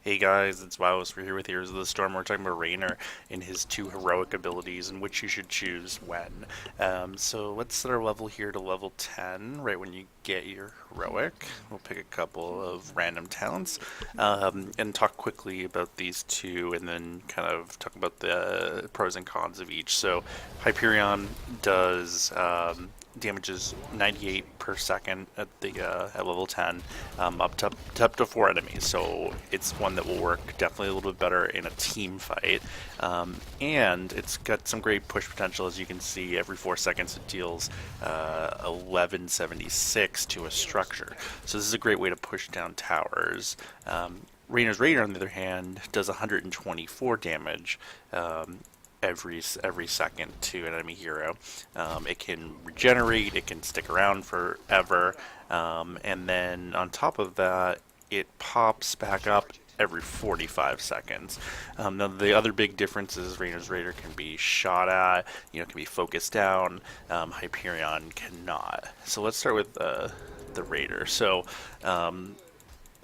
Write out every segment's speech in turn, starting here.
Hey guys, it's Wowous. We're here with Heroes of the Storm. We're talking about Raynor and his two heroic abilities and which you should choose when. So let's set our level here to level 10, right when you get your heroic. We'll pick a couple of random talents and talk quickly about these two and then kind of talk about the pros and cons of each. So Hyperion does damages 98 per second at the at level 10, up to 4 enemies. So it's one that will work definitely a little bit better in a team fight, and it's got some great push potential. As you can see, every 4 seconds it deals 1176 to a structure. So this is a great way to push down towers. Raynor's Raynor, on the other hand, does 124 damage. Every second to an enemy hero. It can regenerate, it can stick around forever, and then on top of that, it pops back up every 45 seconds. Now the other big difference is Raynor's Raider can be shot at, can be focused down. Hyperion cannot. So let's start with the Raider. So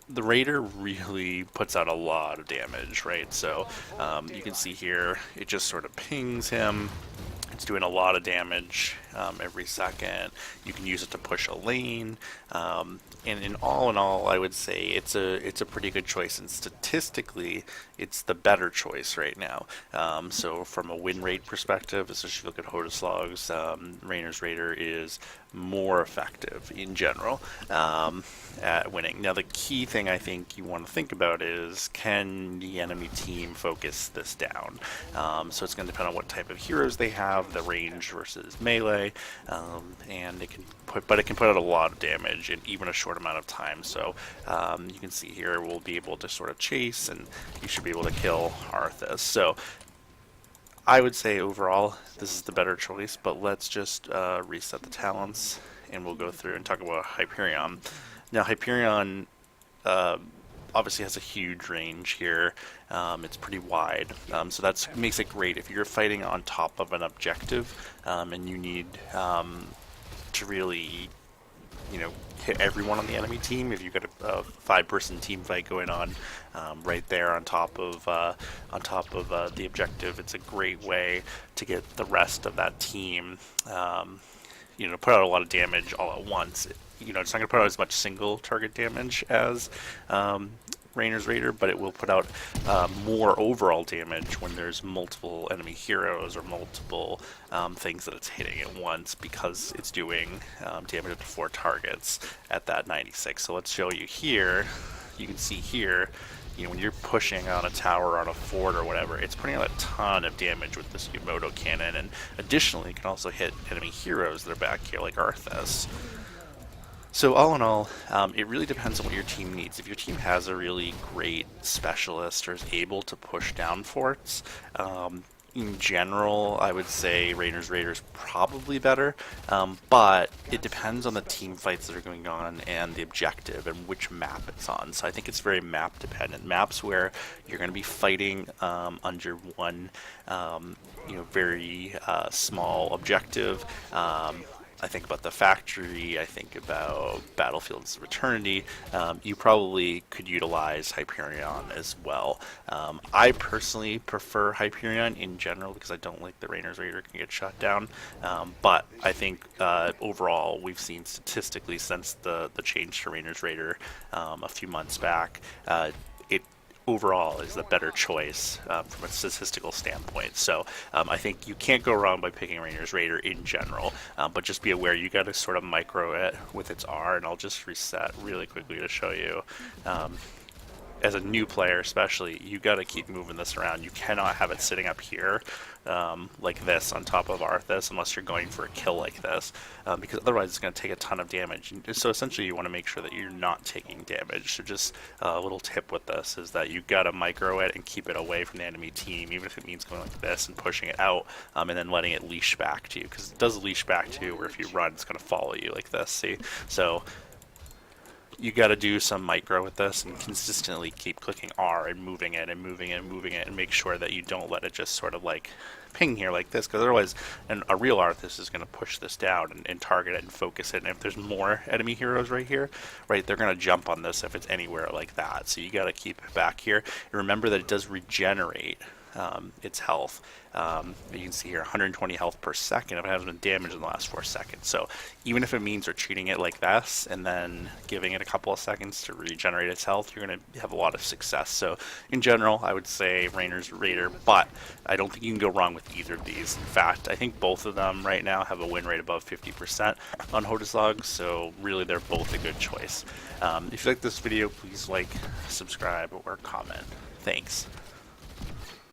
the Raider really puts out a lot of damage, right? So you can see here, it just sort of pings him. It's doing a lot of damage every second. You can use it to push a lane, and in all, I would say it's a pretty good choice. And statistically, it's the better choice right now. So from a win rate perspective, especially if you look at Hodus logs, Raynor's Raider is more effective in general at winning. Now, the key thing I think you want to think about is, can the enemy team focus this down? So it's going to depend on what type of heroes they have, the range versus melee, and it can put out a lot of damage in even a short amount of time. So you can see here we'll be able to sort of chase, and you should be able to kill Arthas. So I would say overall this is the better choice, but let's just reset the talents and we'll go through and talk about Hyperion. Now Hyperion uh, obviously has a huge range here. It's pretty wide, so that makes it great if you're fighting on top of an objective, and you need to really hit everyone on the enemy team. If you've got a five-person team fight going on right there on top of the objective, it's a great way to get the rest of that team put out a lot of damage all at once. It's not going to put out as much single target damage as Raynor's Raider, but it will put out more overall damage when there's multiple enemy heroes or multiple things that it's hitting at once, because it's doing damage up to 4 targets at that 96. So let's show you here. You can see here, when you're pushing on a tower, on a fort or whatever, it's putting out a ton of damage with this Yamoto cannon, and additionally, it can also hit enemy heroes that are back here, like Arthas. So all in all, it really depends on what your team needs. If your team has a really great specialist or is able to push down forts, in general, I would say Raynor's Raider is probably better, but it depends on the team fights that are going on and the objective and which map it's on. So I think it's very map dependent. Maps where you're going to be fighting under one, very small objective. I think about the factory, I think about Battlefields of Eternity. You probably could utilize Hyperion as well. I personally prefer Hyperion in general because I don't like the Raynor's Raider can get shut down. But I think overall we've seen statistically since the change to Raynor's Raider a few months back, it overall is the better choice from a statistical standpoint. So I think you can't go wrong by picking Raynor's Raider in general, but just be aware you got to sort of micro it with its R, and I'll just reset really quickly to show you. As a new player especially, you got to keep moving this around. You cannot have it sitting up here like this on top of Arthas unless you're going for a kill like this, because otherwise it's going to take a ton of damage. And so essentially you want to make sure that you're not taking damage. So just a little tip with this is that you got to micro it and keep it away from the enemy team, even if it means going like this and pushing it out, and then letting it leash back to you, because it does leash back to you, where if you run it's going to follow you like this, see? So you got to do some micro with this and consistently keep clicking R and moving it and moving it and moving it, and make sure that you don't let it just sort of like ping here like this, because otherwise a real artist is going to push this down and target it and focus it. And if there's more enemy heroes right here, right, they're going to jump on this if it's anywhere like that. So you got to keep it back here. And remember that it does regenerate its health. You can see here 120 health per second if it hasn't been damaged in the last 4 seconds. So even if it means we're treating it like this and then giving it a couple of seconds to regenerate its health, you're going to have a lot of success. So in general, I would say Raynor's Raider, but I don't think you can go wrong with either of these. In fact, I think both of them right now have a win rate above 50% on Hodeslog, so really they're both a good choice. If you like this video, please like, subscribe, or comment. Thanks.